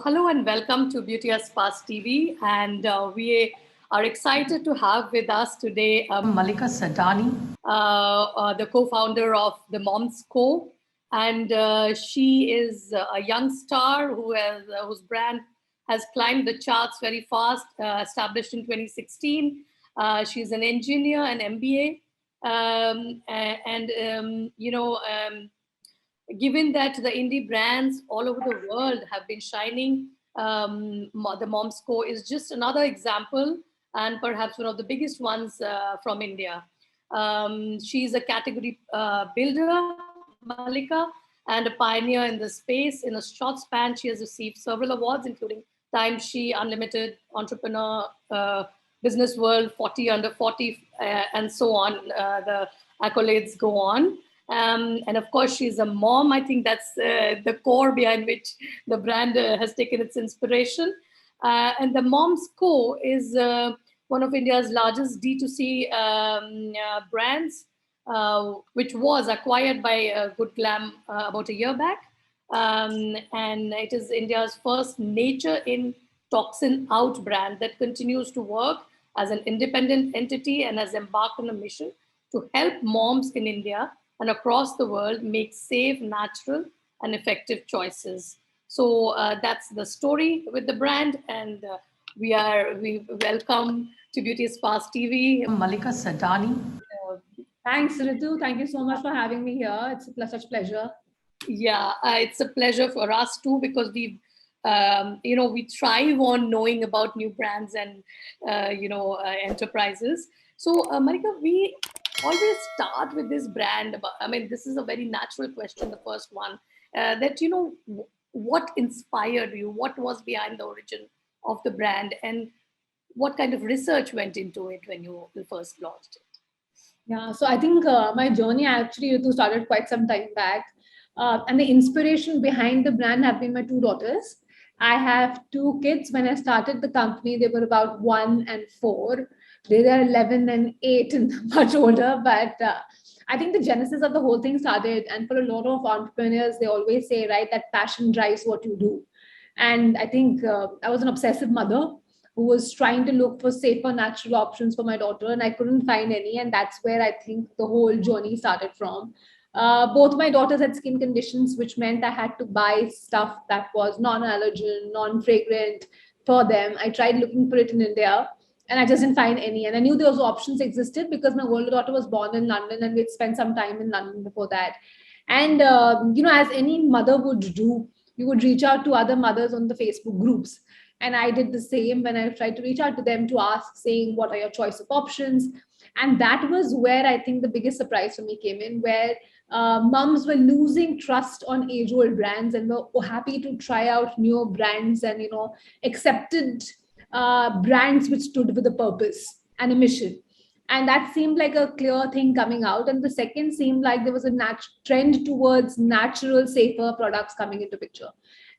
Hello and welcome to Beaute Espace TV. And we are excited to have with us today Malika Sadani, the co-founder of the Moms Co. And she is a young star whose brand has climbed the charts very fast, established in 2016. She's an engineer, an MBA. Given that the indie brands all over the world have been shining, the Moms Co is just another example and perhaps one of the biggest ones from India. She's a category builder, Malika, and a pioneer in the space. In a short span, she has received several awards, including Time She, Unlimited, Entrepreneur, Business World, 40 Under 40, and so on. The accolades go on. And of course, she's a mom. I think that's the core behind which the brand has taken its inspiration. And the Moms Co is one of India's largest D2C brands, which was acquired by Good Glam about a year back. And it is India's first nature in toxin out brand that continues to work as an independent entity and has embarked on a mission to help moms in India and across the world make safe, natural, and effective choices. So that's the story with the brand, and we welcome to Beaute Espace TV, Malika Sadani. Thanks, Ritu. Thank you so much for having me here. It's such a pleasure. Yeah, it's a pleasure for us too, because we thrive on knowing about new brands and enterprises. So, Malika, we always start with this brand. This is a very natural question, the first one, what inspired you? What was behind the origin of the brand? And what kind of research went into it when you first launched it? Yeah, so I think my journey actually started quite some time back. And the inspiration behind the brand have been my two daughters. I have two kids. When I started the company, they were about 1 and 4. They are 11 and 8 and much older. But I think the genesis of the whole thing started. And for a lot of entrepreneurs, they always say, right, that passion drives what you do. And I think I was an obsessive mother who was trying to look for safer, natural options for my daughter. And I couldn't find any. And that's where I think the whole journey started from. Both my daughters had skin conditions, which meant I had to buy stuff that was non-allergen, non-fragrant for them. I tried looking for it in India and I just didn't find any. And I knew those options existed because my older daughter was born in London and we'd spent some time in London before that. And, as any mother would do, you would reach out to other mothers on the Facebook groups. And I did the same when I tried to reach out to them to ask, saying, what are your choice of options? And that was where I think the biggest surprise for me came in, where moms were losing trust on age-old brands and were happy to try out new brands and accepted brands which stood with a purpose and a mission. And that seemed like a clear thing coming out. And the second seemed like there was a trend towards natural, safer products coming into picture.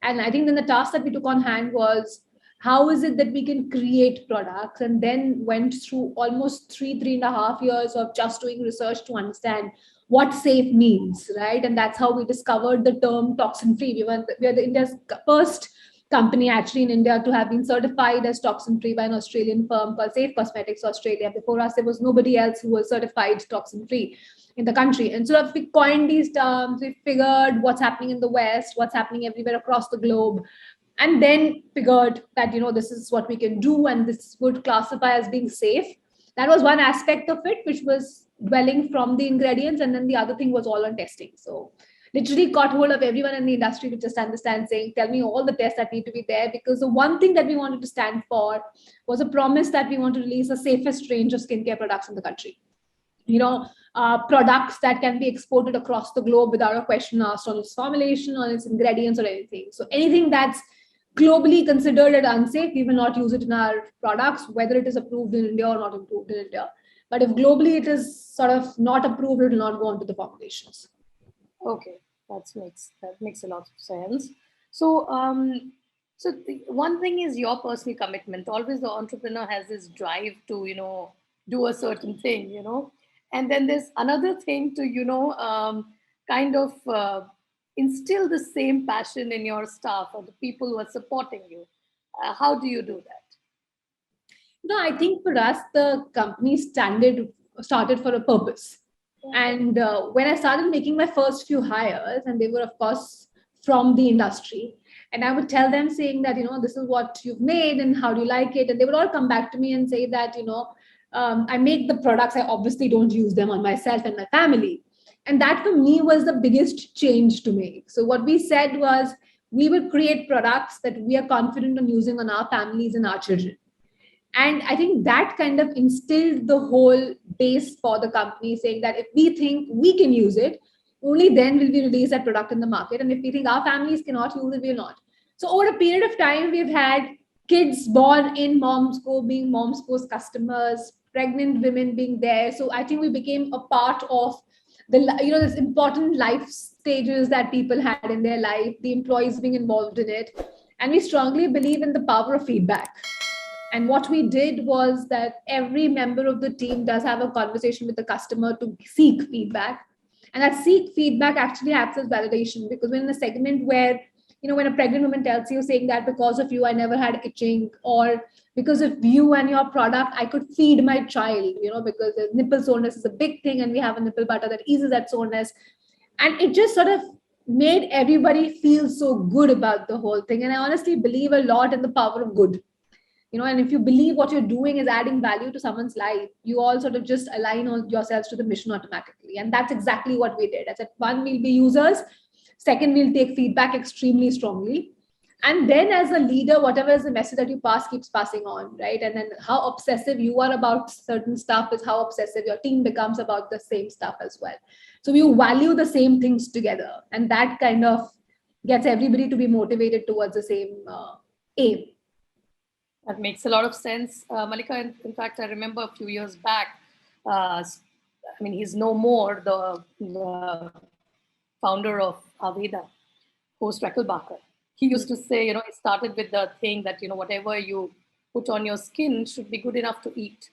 And I think then the task that we took on hand was, how is it that we can create products? And then went through almost 3.5 years of just doing research to understand what safe means, right? And that's how we discovered the term toxin free. We are the India's first company actually in India to have been certified as toxin free by an Australian firm called Safe Cosmetics Australia. Before us, there was nobody else who was certified toxin free in the country. And so we coined these terms, we figured what's happening in the West, what's happening everywhere across the globe, and then figured that, this is what we can do and this would classify as being safe. That was one aspect of it, which was dwelling from the ingredients. And then the other thing was all on testing. So literally got hold of everyone in the industry to just understand, saying, tell me all the tests that need to be there. Because the one thing that we wanted to stand for was a promise that we want to release the safest range of skincare products in the country. Products that can be exported across the globe without a question asked on its formulation, on its ingredients or anything. So anything that's globally considered as unsafe, we will not use it in our products, whether it is approved in India or not approved in India. But if globally it is sort of not approved, it will not go onto the formulations. Okay, that makes a lot of sense. So, one thing is your personal commitment. Always the entrepreneur has this drive to, do a certain thing, and then there's another thing to, instill the same passion in your staff or the people who are supporting you? How do you do that? No, I think for us, the company started for a purpose. And when I started making my first few hires, and they were, of course, from the industry, and I would tell them saying that, this is what you've made and how do you like it? And they would all come back to me and say that, I make the products, I obviously don't use them on myself and my family. And that for me was the biggest change to make. So what we said was, we will create products that we are confident on using on our families and our children. And I think that kind of instilled the whole base for the company, saying that if we think we can use it, only then will we release that product in the market. And if we think our families cannot use it, we will not. So over a period of time, we've had kids born in Mom's Co being Mom's Co's customers, pregnant women being there. So I think we became a part of the, this important life stages that people had in their life, the employees being involved in it. And we strongly believe in the power of feedback. And what we did was that every member of the team does have a conversation with the customer to seek feedback. And that seek feedback actually acts as validation, because when in a segment where, when a pregnant woman tells you saying that because of you, I never had itching, or because of you and your product, I could feed my child, because the nipple soreness is a big thing and we have a nipple butter that eases that soreness. And it just sort of made everybody feel so good about the whole thing. And I honestly believe a lot in the power of good. And if you believe what you're doing is adding value to someone's life, you all sort of just align yourselves to the mission automatically. And that's exactly what we did. I said, one, we'll be users. Second, we'll take feedback extremely strongly. And then as a leader, whatever is the message that you pass keeps passing on, right? And then how obsessive you are about certain stuff is how obsessive your team becomes about the same stuff as well. So we value the same things together. And that kind of gets everybody to be motivated towards the same aim. That makes a lot of sense. Malika, in fact, I remember a few years back, he's no more the founder of Aveda, host Reckelbacher. He used to say, he started with the thing that, whatever you put on your skin should be good enough to eat.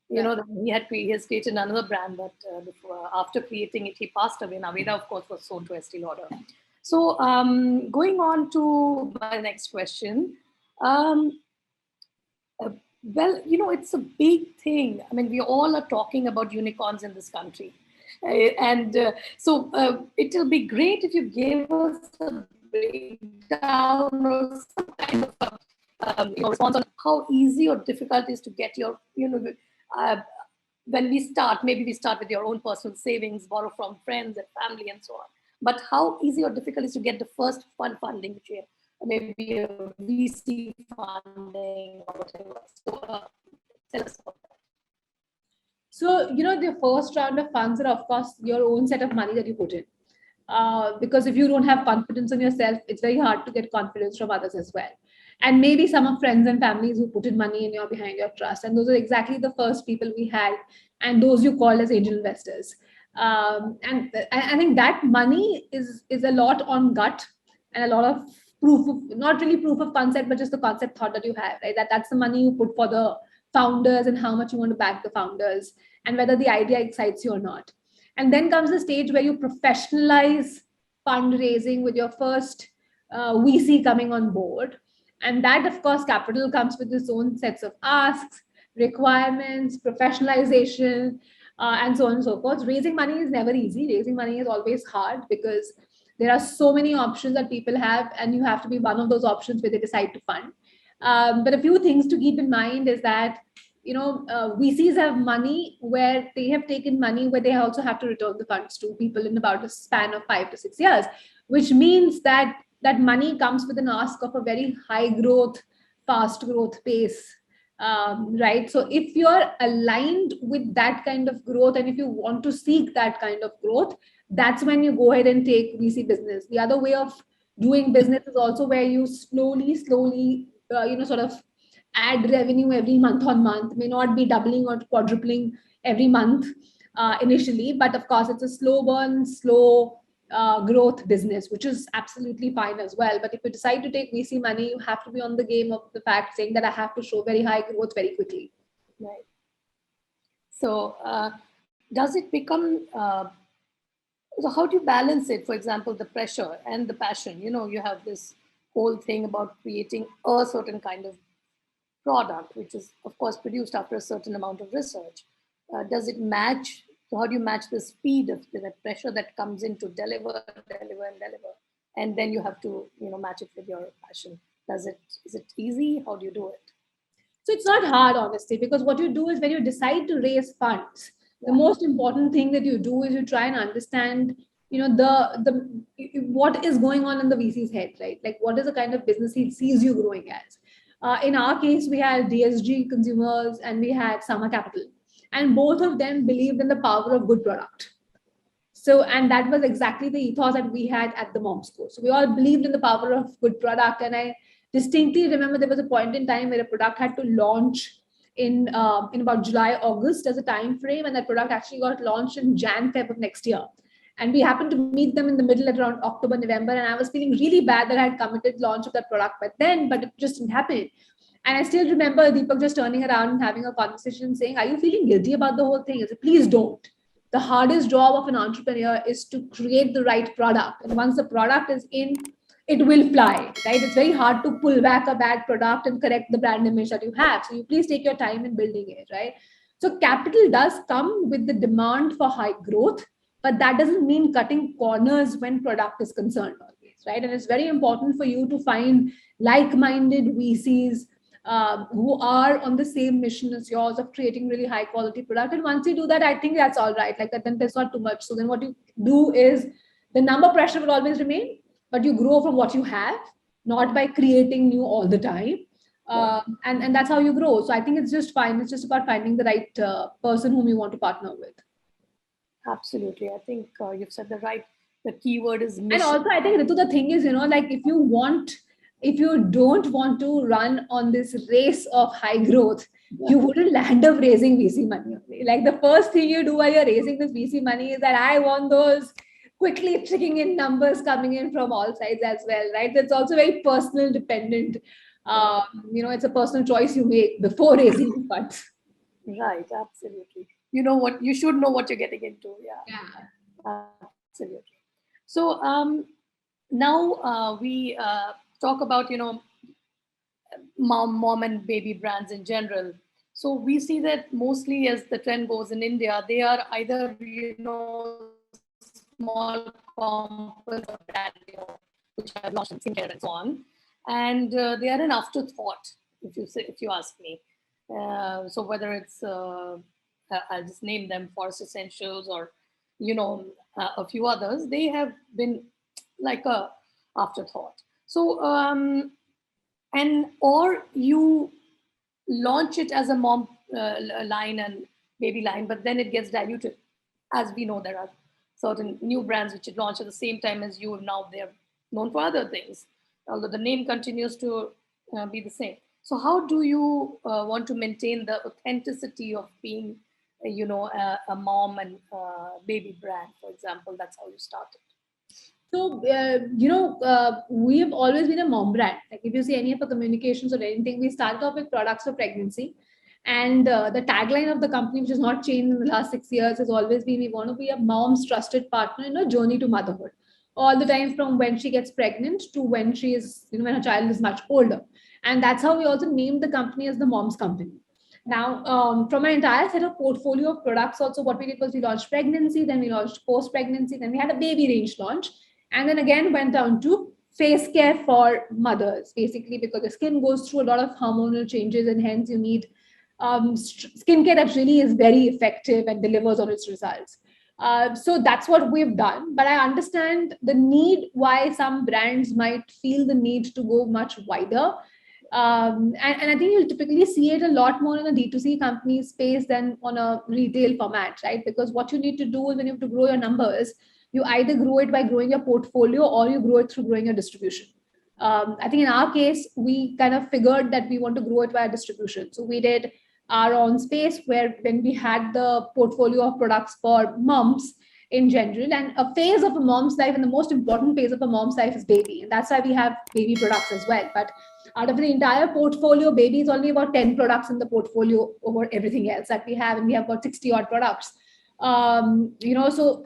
He has created another brand, but after creating it, he passed away. And Aveda, of course, was sold to Estee Lauder. So going on to my next question. Well, it's a big thing. We all are talking about unicorns in this country. So it'll be great if you gave us a breakdown or some kind of response on how easy or difficult it is to get your, when we start, maybe we start with your own personal savings, borrow from friends and family and so on. But how easy or difficult is to get the first funding, which you maybe a VC funding or whatever. So tell us about that. So, the first round of funds are, of course, your own set of money that you put in. Because if you don't have confidence in yourself, it's very hard to get confidence from others as well. And maybe some of friends and families who put in money in behind your trust. And those are exactly the first people we had, and those you called as angel investors. And I think that money is a lot on gut and a lot of not really proof of concept, but just the concept thought that you have, right? That's the money you put for the founders and how much you want to back the founders and whether the idea excites you or not. And then comes the stage where you professionalize fundraising with your first VC coming on board. And that, of course, capital comes with its own sets of asks, requirements, professionalization, and so on and so forth. Raising money is never easy. Raising money is always hard because there are so many options that people have, and you have to be one of those options where they decide to fund. But a few things to keep in mind is that, VCs have money where they have taken money where they also have to return the funds to people in about a span of 5 to 6 years, which means that that money comes with an ask of a very high growth, fast growth pace. Right. So if you're aligned with that kind of growth, and if you want to seek that kind of growth, that's when you go ahead and take VC business. The other way of doing business is also where you slowly, sort of add revenue every month on month. May not be doubling or quadrupling every month initially, but of course it's a slow burn, slow growth business, which is absolutely fine as well. But if you decide to take VC money, you have to be on the game of the fact saying that I have to show very high growth very quickly. Right. So does it become So how do you balance it? For example, the pressure and the passion. You have this whole thing about creating a certain kind of product, which is, of course, produced after a certain amount of research. Does it match? So how do you match the speed of the pressure that comes in to deliver, deliver, and deliver, and then you have to, match it with your passion? Is it easy? How do you do it? So it's not hard, honestly, because what you do is when you decide to raise funds, the Yeah. most important thing that you do is you try and understand, the what is going on in the VC's head, right? Like what is the kind of business he sees you growing as. In our case, we had DSG Consumers and we had Summer Capital, and both of them believed in the power of good product. So, and that was exactly the ethos that we had at the Moms Course. So we all believed in the power of good product. And I distinctly remember there was a point in time where a product had to launch in about July, August as a time frame, and that product actually got launched in Jan, Feb of next year. And we happened to meet them in the middle at around October, November, and I was feeling really bad that I had committed launch of that product by then, but it just didn't happen. And I still remember Deepak just turning around and having a conversation and saying, "Are you feeling guilty about the whole thing?" I said, "Please don't. The hardest job of an entrepreneur is to create the right product. And once the product is in, it will fly, right? It's very hard to pull back a bad product and correct the brand image that you have. So you please take your time in building it, right?" So capital does come with the demand for high growth, but that doesn't mean cutting corners when product is concerned always, right? And it's very important for you to find like-minded VCs who are on the same mission as yours of creating really high quality product. And once you do that, I think that's all right. Like that, then there's not too much. So then what you do is the number pressure will always remain, but you grow from what you have, not by creating new all the time. And that's how you grow. So I think it's just fine. It's just about finding the right person whom you want to partner with. Absolutely. I think you've said the key word is mission. And also, I think, Ritu, the thing is, like if you don't want to run on this race of high growth, you wouldn't land up raising VC money only. Like the first thing you do while you're raising this VC money is that I want those quickly ticking in numbers coming in from all sides as well, right? That's also very personal dependent. It's a personal choice you make before raising funds. Right, absolutely. You should know what you're getting into. Yeah. Absolutely. So now we talk about mom and baby brands in general. So we see that mostly as the trend goes in India, they are either small components of brand, which have launched in skincare and so on, and they are an afterthought, if you ask me. So whether it's I'll just name them, Forest Essentials or a few others, they have been like a afterthought. So and or you launch it as a mom line and baby line, but then it gets diluted. As we know, there are certain new brands which launch at the same time as you. Now they're known for other things, although the name continues to be the same. So how do you want to maintain the authenticity of being, a mom and baby brand, for example? That's how you started. So, we have always been a mom brand. Like if you see any of the communications or anything, we started off with products for pregnancy. And the tagline of the company, which has not changed in the last 6 years, has always been, we want to be a mom's trusted partner in a journey to motherhood. All the time from when she gets pregnant to when she is, when her child is much older. And that's how we also named the company as the Moms Company. Now, from an entire set of portfolio of products, also what we did was we launched pregnancy, then we launched post-pregnancy, then we had a baby range launch, and then again went down to face care for mothers, basically because the skin goes through a lot of hormonal changes, and hence you need skincare that really is very effective and delivers on its results. So that's what we've done. But I understand the need why some brands might feel the need to go much wider. And I think you'll typically see it a lot more in a D2C company space than on a retail format, right? Because what you need to do is when you have to grow your numbers, you either grow it by growing your portfolio or you grow it through growing your distribution. I think in our case, we kind of figured that we want to grow it via distribution. So we did our own space where when we had the portfolio of products for moms in general, and a phase of a mom's life, and the most important phase of a mom's life is baby. And that's why we have baby products as well. But out of the entire portfolio, baby is only about 10 products in the portfolio over everything else that we have. And we have about 60 odd products. So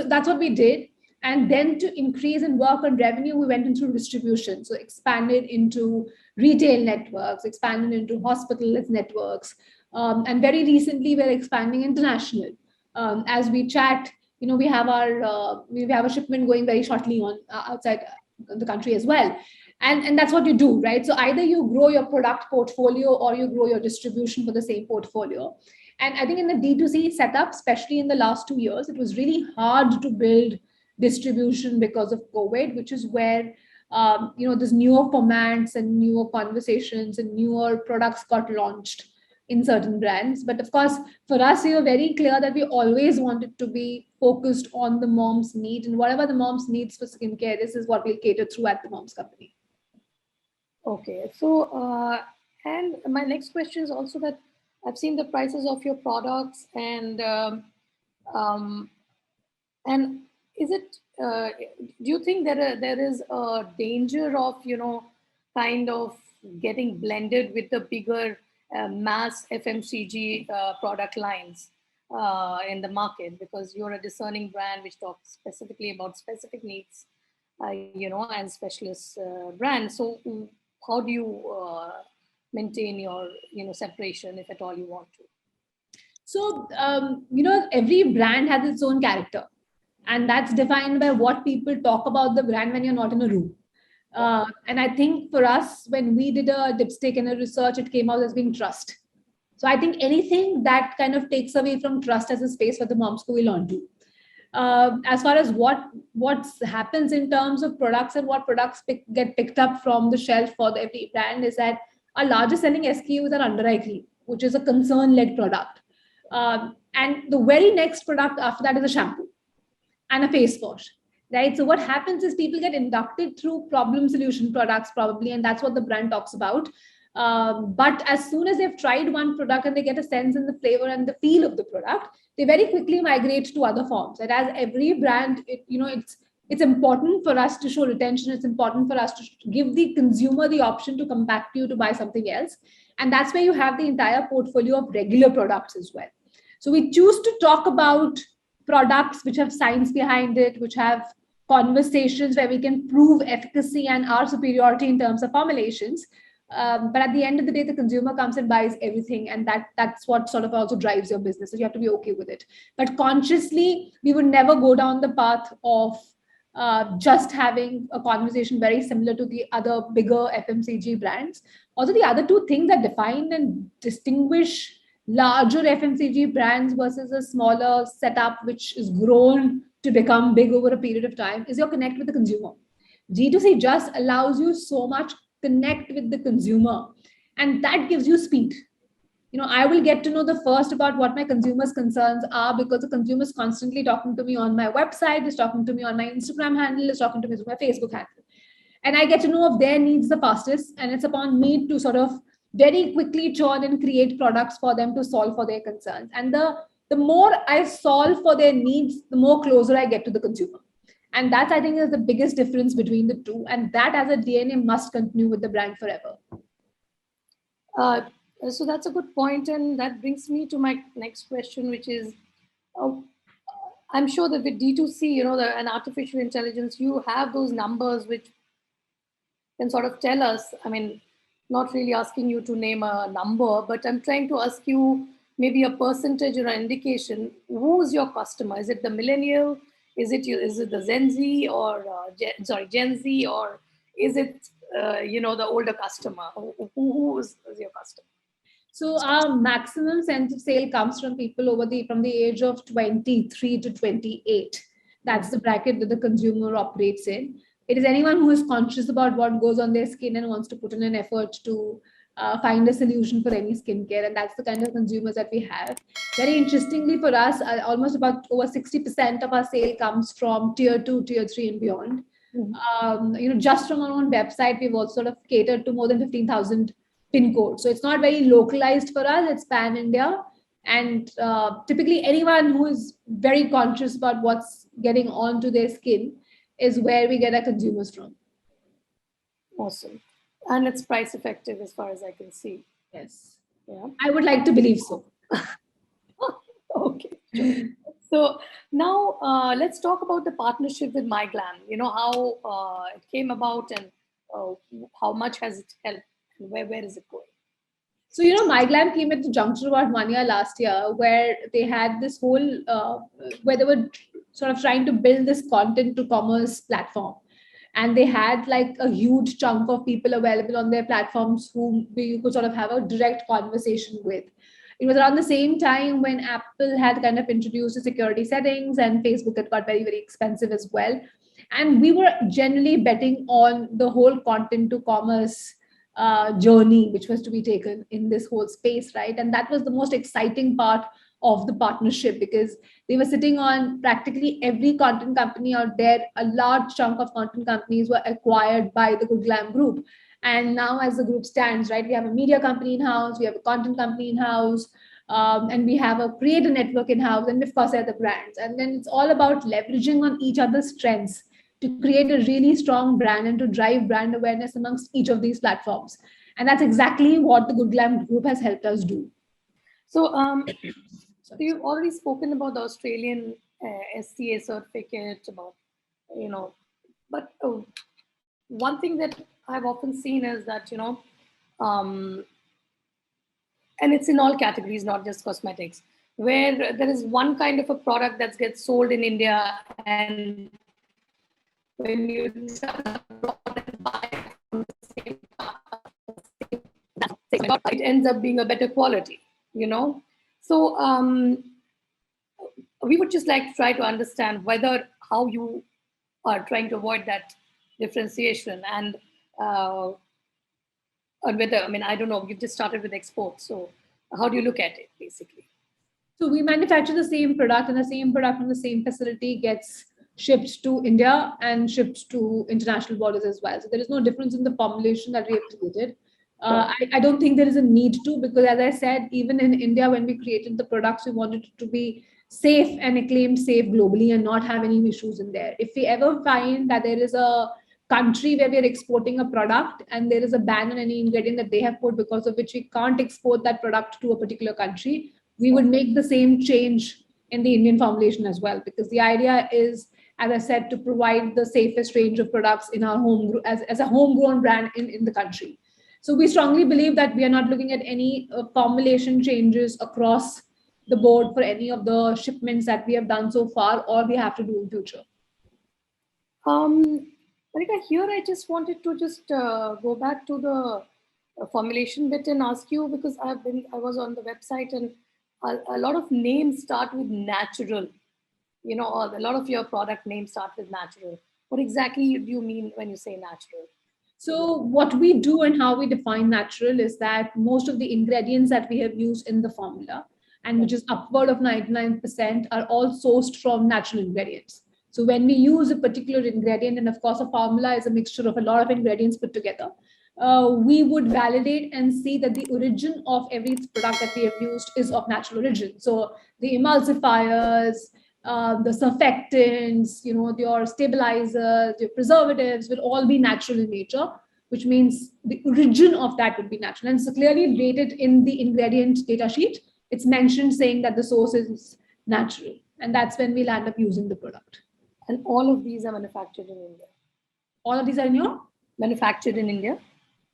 that's what we did. And then to increase and work on revenue, we went into distribution. So expanded into retail networks, expanded into hospitals networks. And very recently, we're expanding international. As we chat, we have a shipment going very shortly on outside the country as well. And that's what you do, right? So either you grow your product portfolio or you grow your distribution for the same portfolio. And I think in the D2C setup, especially in the last 2 years, it was really hard to build distribution because of COVID, which is where there's newer formats and newer conversations and newer products got launched in certain brands. But of course, for us, we were very clear that we always wanted to be focused on the mom's need, and whatever the mom's needs for skincare, this is what we'll cater through at the mom's company. Okay, so and my next question is also that I've seen the prices of your products, um, and is it? Do you think there is a danger of kind of getting blended with the bigger mass FMCG product lines in the market, because you're a discerning brand which talks specifically about specific needs, and specialist brand. So how do you maintain your separation, if at all you want to? So every brand has its own character, and that's defined by what people talk about the brand when you're not in a room. And I think for us, when we did a dipstick and a research, it came out as being trust. So I think anything that kind of takes away from trust as a space for the moms will on do. As far as what happens in terms of products and what products get picked up from the shelf for every brand is that our largest selling SKUs are under eye cream, which is a concern-led product. And the very next product after that is a shampoo and a face wash, right? So what happens is people get inducted through problem solution products probably, and that's what the brand talks about. But as soon as they've tried one product and they get a sense in the flavor and the feel of the product, they very quickly migrate to other forms. And as every brand, it's important for us to show retention. It's important for us to give the consumer the option to come back to you to buy something else. And that's where you have the entire portfolio of regular products as well. So we choose to talk about products which have science behind it, which have conversations where we can prove efficacy and our superiority in terms of formulations. But at the end of the day, the consumer comes and buys everything, and that's what sort of also drives your business. So you have to be okay with it. But consciously, we would never go down the path of just having a conversation very similar to the other bigger FMCG brands. Also, the other two things that define and distinguish larger FMCG brands versus a smaller setup which is grown to become big over a period of time is your connect with the consumer. G2C just allows you so much connect with the consumer, and that gives you speed. I will get to know the first about what my consumers' concerns are because the consumer is constantly talking to me on my website, is talking to me on my Instagram handle, is talking to me on my Facebook handle. And I get to know of their needs the fastest, and it's upon me to sort of very quickly churn and create products for them to solve for their concerns. And the more I solve for their needs, the more closer I get to the consumer. And that, I think, is the biggest difference between the two. And that as a DNA must continue with the brand forever. So that's a good point. And that brings me to my next question, which is, I'm sure that with D2C, and artificial intelligence, you have those numbers which can sort of tell us, I mean, not really asking you to name a number, but I'm trying to ask you maybe a percentage or an indication. Who's your customer? Is it the millennial? Is it the Gen Z or Gen Z, or is it the older customer? Who is your customer? So our maximum sense of sale comes from people from the age of 23 to 28. That's the bracket that the consumer operates in. It is anyone who is conscious about what goes on their skin and wants to put in an effort to find a solution for any skincare. And that's the kind of consumers that we have. Very interestingly for us, almost about over 60% of our sale comes from tier 2, tier 3 and beyond. Mm-hmm. Just from our own website, we've also sort of catered to more than 15,000 pin codes. So it's not very localized for us, it's pan India. And typically anyone who is very conscious about what's getting onto their skin is where we get our consumers from. Awesome. And it's price effective as far as I can see. Yes. Yeah. I would like to believe so. Okay. So now let's talk about the partnership with MyGlam. You know how it came about and uh, how much has it helped and where is it going? So, My Glam came at the juncture about 1 year last year, where they had this whole, where they were sort of trying to build this content to commerce platform. And they had like a huge chunk of people available on their platforms whom you could sort of have a direct conversation with. It was around the same time when Apple had kind of introduced the security settings and Facebook had got very, very expensive as well. And we were generally betting on the whole content to commerce journey which was to be taken in this whole space, right? And that was the most exciting part of the partnership, because they were sitting on practically every content company out there. A large chunk of content companies were acquired by the Good Glam group. And now, as the group stands, right, we have a media company in house, we have a content company in house, and we have a creator network in house, and of course, there are the brands. And then it's all about leveraging on each other's strengths to create a really strong brand and to drive brand awareness amongst each of these platforms. And that's exactly what the Good Glam group has helped us do. So, so you've already spoken about the Australian SCA certificate, about, but one thing that I've often seen is that, um, and it's in all categories, not just cosmetics, where there is one kind of a product that gets sold in India, and when you buy from the same it ends up being a better quality. So we would just like to try to understand whether how you are trying to avoid that differentiation uh, and whether, I mean, I don't know, you've just started with exports, so how do you look at it basically? So we manufacture the same product, and the same product from the same facility gets shipped to India and shipped to international borders as well. So there is no difference in the formulation that we have created. I don't think there is a need to, because as I said, even in India, when we created the products, we wanted it to be safe and acclaimed safe globally and not have any issues in there. If we ever find that there is a country where we are exporting a product and there is a ban on any ingredient that they have put, because of which we can't export that product to a particular country, we would make the same change in the Indian formulation as well. Because the idea is, as I said, to provide the safest range of products in our home as a homegrown brand in the country. So we strongly believe that we are not looking at any formulation changes across the board for any of the shipments that we have done so far or we have to do in future. Malika, here I just wanted to just go back to the formulation bit and ask you, because I was on the website, and a lot of names start with natural, or a lot of your product names start with natural. What exactly do you mean when you say natural? So, what we do and how we define natural is that most of the ingredients that we have used in the formula, and which is upward of 99%, are all sourced from natural ingredients. So, when we use a particular ingredient, and of course, a formula is a mixture of a lot of ingredients put together, we would validate and see that the origin of every product that we have used is of natural origin. So, the emulsifiers, the surfactants, your stabilizers, your preservatives will all be natural in nature, which means the origin of that would be natural. And so clearly rated in the ingredient data sheet, it's mentioned saying that the source is natural. And that's when we'll end up using the product. And all of these are manufactured in India? All of these are in your? Manufactured in India?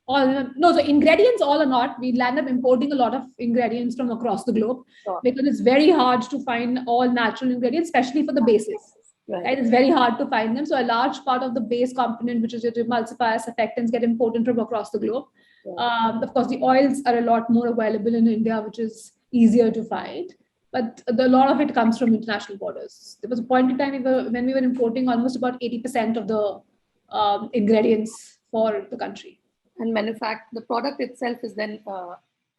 No, so ingredients all are not. We land up importing a lot of ingredients from across the globe. Sure. Because it's very hard to find all natural ingredients, especially for the bases. Right? It's very hard to find them. So a large part of the base component, which is your emulsifiers, surfactants, get imported from across the globe. Of course, the oils are a lot more available in India, which is easier to find. But a lot of it comes from international borders. There was a point in time when we were importing almost about 80% of the ingredients for the country. And the product itself is then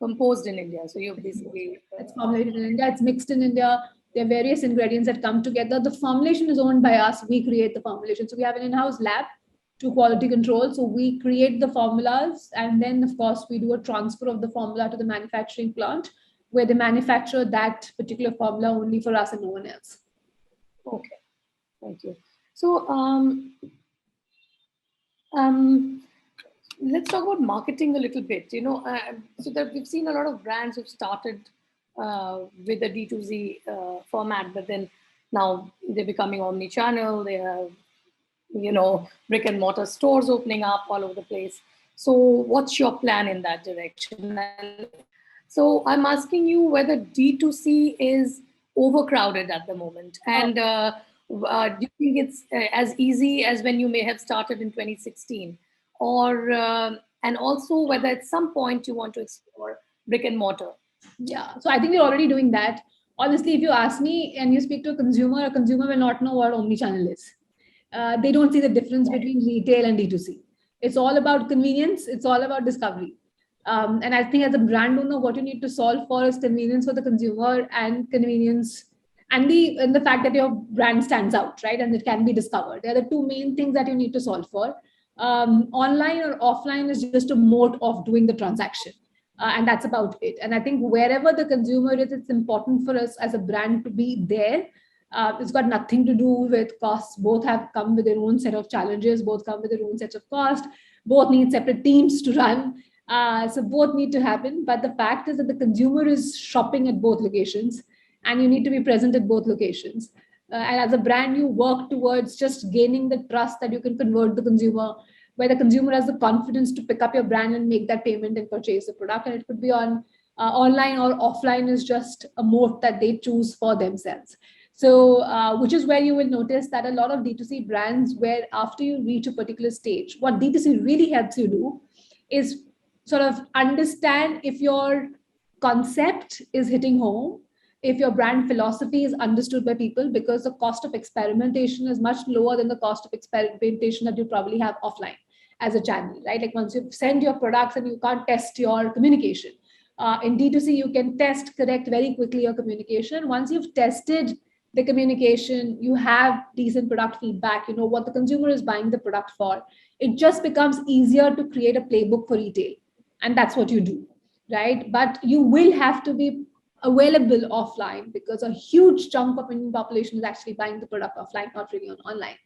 composed in India. So you basically it's formulated in India. It's mixed in India. There are various ingredients that come together. The formulation is owned by us. We create the formulation. So we have an in-house lab to quality control. So we create the formulas, and then of course we do a transfer of the formula to the manufacturing plant, where they manufacture that particular formula only for us and no one else. Okay, thank you. So let's talk about marketing a little bit. So that we've seen a lot of brands who've started with the D2Z format, but then now they're becoming omni-channel. They have, brick and mortar stores opening up all over the place. So what's your plan in that direction? So I'm asking you whether D2C is overcrowded at the moment. And do you think it's as easy as when you may have started in 2016? Or, and also whether at some point you want to explore brick and mortar? Yeah, so I think we're already doing that. Honestly, if you ask me and you speak to a consumer will not know what omnichannel is. They don't see the difference between retail and D2C. It's all about convenience. It's all about discovery. And I think as a brand owner, what you need to solve for is convenience for the consumer and convenience and the fact that your brand stands out, right? And it can be discovered. They're the two main things that you need to solve for. Online or offline is just a mode of doing the transaction. And that's about it. And I think wherever the consumer is, it's important for us as a brand to be there. It's got nothing to do with costs. Both have come with their own set of challenges. Both come with their own sets of cost. Both need separate teams to run. So both need to happen. But the fact is that the consumer is shopping at both locations, and you need to be present at both locations. And as a brand, you work towards just gaining the trust that you can convert the consumer, where the consumer has the confidence to pick up your brand and make that payment and purchase the product. And it could be on online or offline is just a mode that they choose for themselves. So, which is where you will notice that a lot of D2C brands, where after you reach a particular stage, what D2C really helps you do is sort of understand if your concept is hitting home, if your brand philosophy is understood by people, because the cost of experimentation is much lower than the cost of experimentation that you probably have offline as a channel, right? Like once you send your products and you can't test your communication. In D2C, you can test, correct very quickly your communication. Once you've tested the communication, you have decent product feedback, you know what the consumer is buying the product for. It just becomes easier to create a playbook for retail. And that's what you do, right? But you will have to be available offline because a huge chunk of Indian population is actually buying the product offline, not really on online.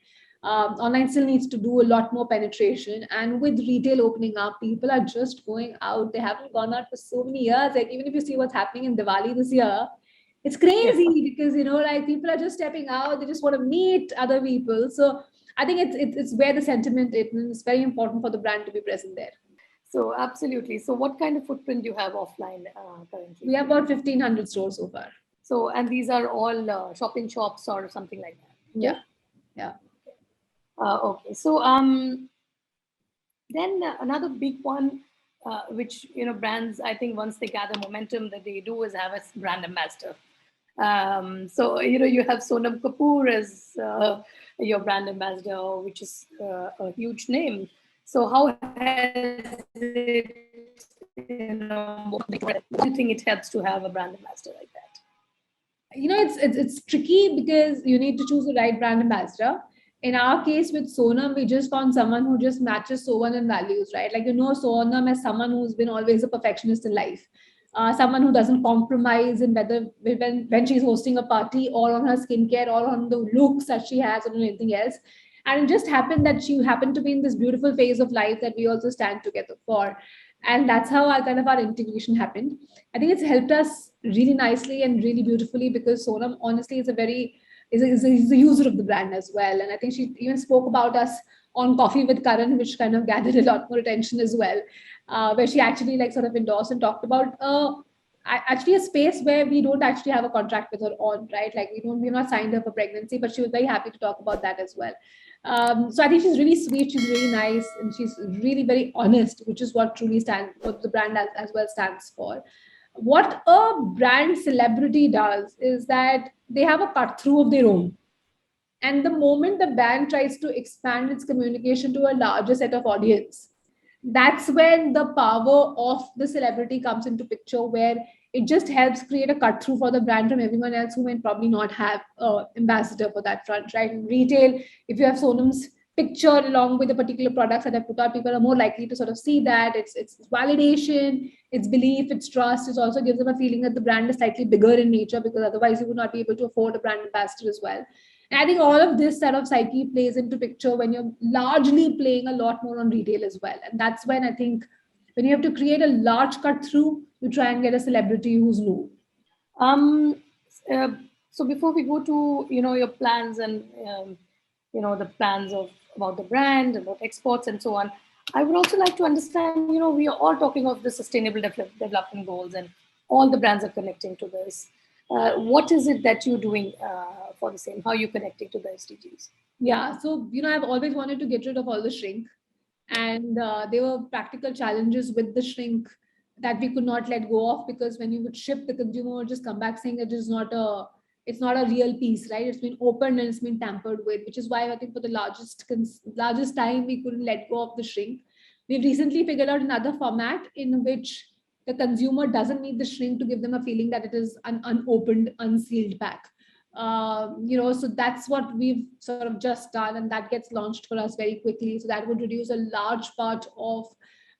Online still needs to do a lot more penetration. And with retail opening up, people are just going out. They haven't gone out for so many years. Like even if you see what's happening in Diwali this year, it's crazy because, like people are just stepping out. They just want to meet other people. So I think it's where the sentiment is. It's very important for the brand to be present there. So absolutely. So what kind of footprint do you have offline currently? We have about 1,500 stores so far. So, and these are all shop-in shops or something like that? Yeah. Okay. So then another big one, which, brands, I think once they gather momentum that they do is have a brand ambassador. So, you have Sonam Kapoor as your brand ambassador, which is a huge name. So how has it, do you think it helps to have a brand ambassador like that? It's tricky because you need to choose the right brand ambassador. In our case with Sonam, we just found someone who just matches Sohan and values, right? Like, Sonam as someone who's been always a perfectionist in life. Someone who doesn't compromise in whether when she's hosting a party or on her skincare or on the looks that she has or anything else. And it just happened that she happened to be in this beautiful phase of life that we also stand together for. And that's how our integration happened. I think it's helped us really nicely and really beautifully because Sonam honestly is a user of the brand as well. And I think she even spoke about us on Coffee with Karan, which kind of gathered a lot more attention as well, where she actually sort of endorsed and talked about actually a space where we don't actually have a contract with her on, right? Like we're not signed up for pregnancy, but she was very happy to talk about that as well. So I think she's really sweet, she's really nice, and she's really very honest, which is what what the brand as well stands for. What a brand celebrity does is that they have a cut through of their own. And the moment the brand tries to expand its communication to a larger set of audience, that's when the power of the celebrity comes into picture, where it just helps create a cut through for the brand from everyone else who may probably not have an ambassador for that front, right? In retail, if you have Sonam's picture along with the particular products that I put out, people are more likely to sort of see that. It's validation, it's belief, it's trust. It also gives them a feeling that the brand is slightly bigger in nature, because otherwise you would not be able to afford a brand ambassador as well. And I think all of this sort of psyche plays into picture when you're largely playing a lot more on retail as well. And that's when I think when you have to create a large cut through, you try and get a celebrity who's new. Um, uh, so before we go to your plans and the plans of about the brand, about exports and so on, I would also like to understand. We are all talking of the sustainable development goals, and all the brands are connecting to this. What is it that you're doing for the same? How are you connecting to the SDGs? Yeah, so I've always wanted to get rid of all the shrink, and there were practical challenges with the shrink that we could not let go of, because when you would ship, the consumer would just come back saying that it's not a real piece, right? It's been opened and it's been tampered with, which is why I think for the largest time we couldn't let go of the shrink. We've recently figured out another format in which the consumer doesn't need the shrink to give them a feeling that it is an unopened, unsealed pack. So that's what we've sort of just done, and that gets launched for us very quickly. So that would reduce a large part of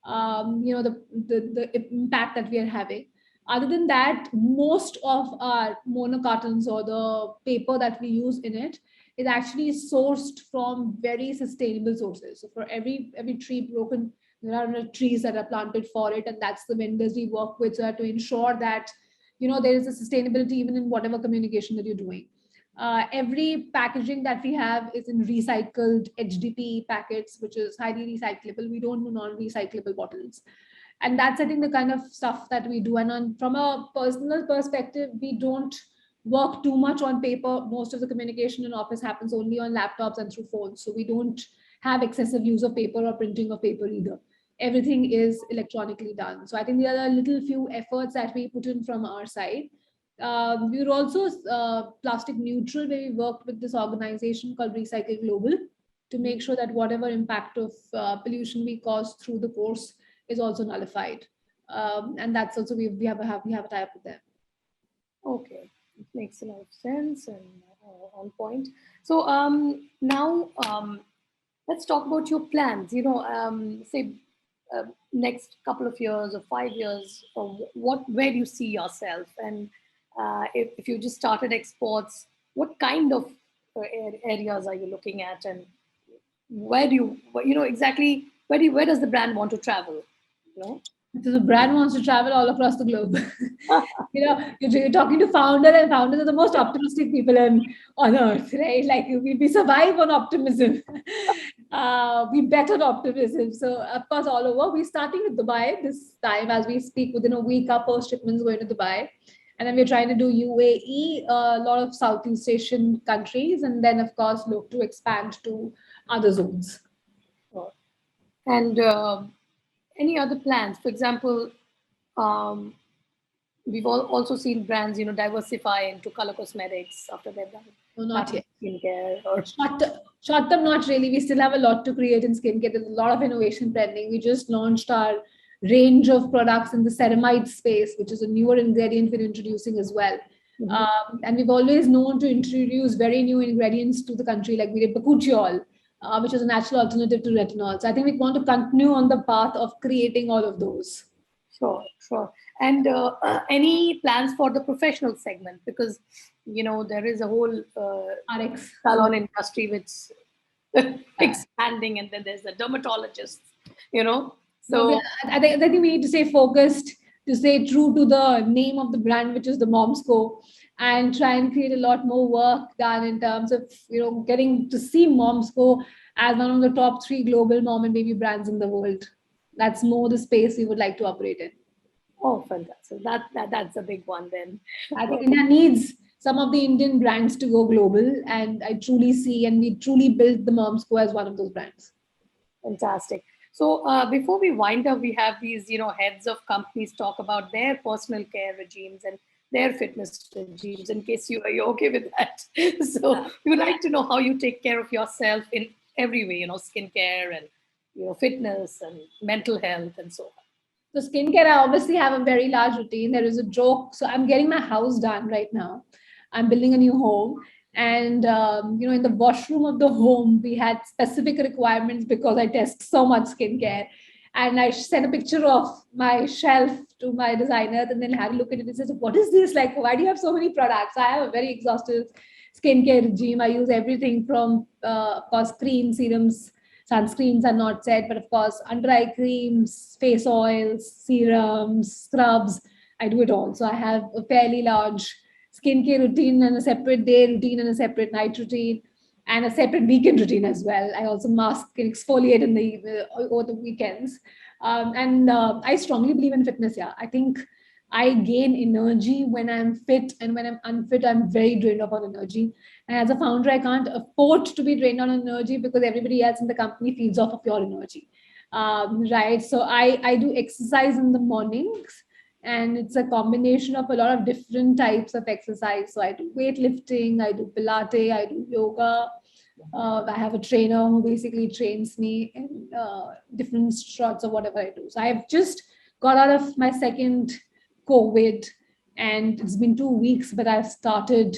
the impact that we are having. Other than that, most of our monocartons or the paper that we use in it is actually sourced from very sustainable sources. So for every tree broken, there are trees that are planted for it, and that's the vendors we work with, so to ensure that there is a sustainability even in whatever communication that you're doing. Every packaging that we have is in recycled HDP packets, which is highly recyclable. We don't do non-recyclable bottles, and that's, I think, the kind of stuff that we do. And from a personal perspective, we don't work too much on paper. Most of the communication in office happens only on laptops and through phones, so we don't have excessive use of paper or printing of paper either. Everything is electronically done. So I think there are little few efforts that we put in from our side. We were also plastic neutral, where we worked with this organization called Recycle Global to make sure that whatever impact of pollution we cause through the course is also nullified. And that's also, we have a tie up with them. Okay, it makes a lot of sense and on point. So now let's talk about your plans. Say next couple of years or 5 years, or where do you see yourself? And if you just started exports, what kind of areas are you looking at, and where do exactly where does the brand want to travel? You know? So the brand wants to travel all across the globe. You're talking to founder, and founders are the most optimistic people on earth, right? Like we survive on optimism. We bet on optimism. So of course, all over. We're starting with Dubai this time as we speak. Within a week, our first shipments going to Dubai, and then we're trying to do UAE, a lot of Southeast Asian countries, and then of course look to expand to other zones. And any other plans? For example, um, we've also seen brands, diversify into color cosmetics after they've done No, not yet. skincare or Short term, not really. We still have a lot to create in skincare. There's a lot of innovation pending. We just launched our range of products in the ceramide space, which is a newer ingredient we're introducing as well. And we've always known to introduce very new ingredients to the country, like we did bakuchiol, which is a natural alternative to retinol. So I think we want to continue on the path of creating all of those. Sure. And any plans for the professional segment? Because there is a whole RX salon industry which expanding, and then there's the dermatologists. So I think we need to stay focused, to stay true to the name of the brand, which is the Momsco, and try and create a lot more work done in terms of getting to see Momsco as one of the top 3 global mom and baby brands in the world. That's more the space we would like to operate in. Oh, fantastic! That's a big one then. I think India needs some of the Indian brands to go global, and I truly see, and we truly built the Momsco as one of those brands. Fantastic. So before we wind up, we have these, heads of companies talk about their personal care regimes and their fitness regimes. In case you're okay with that, so we would like to know how you take care of yourself in every way. Skincare and fitness and mental health and so on. So skincare, I obviously have a very large routine. There is a joke. So I'm getting my house done right now. I'm building a new home. And, in the washroom of the home, we had specific requirements because I test so much skincare. And I sent a picture of my shelf to my designer, and then had a look at it and said, what is this? Like, why do you have so many products? I have a very exhaustive skincare regime. I use everything from, of course, cream, serums, sunscreens are not said, but of course, under eye creams, face oils, serums, scrubs. I do it all. So I have a fairly large skincare routine and a separate day routine and a separate night routine and a separate weekend routine as well. I also mask and exfoliate in the over the weekends. And I strongly believe in fitness. Yeah, I think I gain energy when I'm fit, and when I'm unfit, I'm very drained of on energy. And as a founder, I can't afford to be drained on energy because everybody else in the company feeds off of your energy. Right. So I do exercise in the mornings, and it's a combination of a lot of different types of exercise. So I do weightlifting, I do Pilates, I do yoga. I have a trainer who basically trains me in different shots of whatever I do. So I've just got out of my second COVID, and it's been 2 weeks, but I've started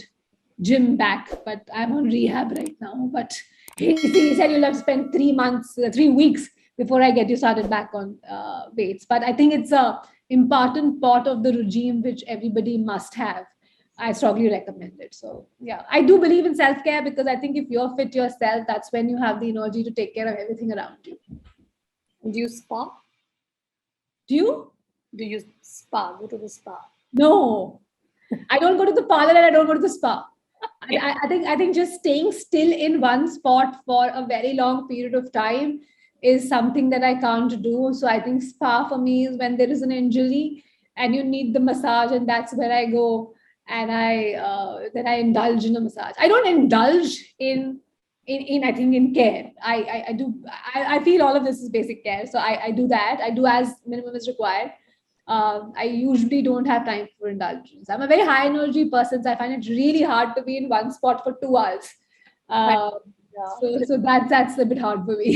gym back, but I'm on rehab right now. But he said you'll have to spend 3 months, 3 weeks before I get you started back on weights. But I think it's a important part of the regime which everybody must have. I strongly recommend it. So yeah, I do believe in self-care because I think if you're fit yourself, that's when you have the energy to take care of everything around you. Do you spa? Do you? Do you spa? Go to the spa? No, I don't go to the parlor and I don't go to the spa. I think just staying still in one spot for a very long period of time is something that I can't do. So I think spa for me is when there is an injury and you need the massage, and that's where I go, and I indulge in a massage. I don't indulge in I think in care. I do I feel all of this is basic care. So I do that. I do as minimum is required. I usually don't have time for indulgence. I'm a very high energy person, so I find it really hard to be in one spot for 2 hours. Uh, Yeah. so that's a bit hard for me.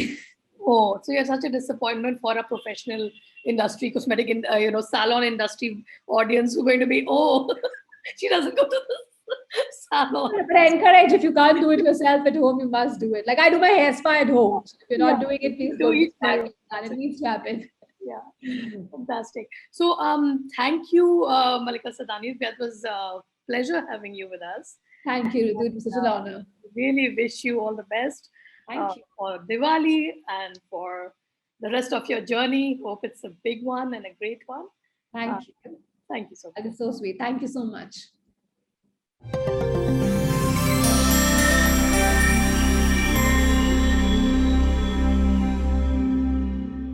Oh, so you're such a disappointment for a professional industry, cosmetic, salon industry audience who are going to be, oh, she doesn't go to the salon. But I encourage, if you can't do it yourself at home, you must do it. Like I do my hair spa at home. So if you're not Yeah, doing it, please do go to the each spa. their own. And it needs to happen. Yeah, fantastic. So, thank you, Malika Sadani. That was a pleasure having you with us. Thank you, Ritu. It was such an Uh, honor. really wish you all the best Thank you. for Diwali and for the rest of your journey. Hope it's a big one and a great one. Uh, Thank you. Thank you so much. That is so sweet. Thank you so much.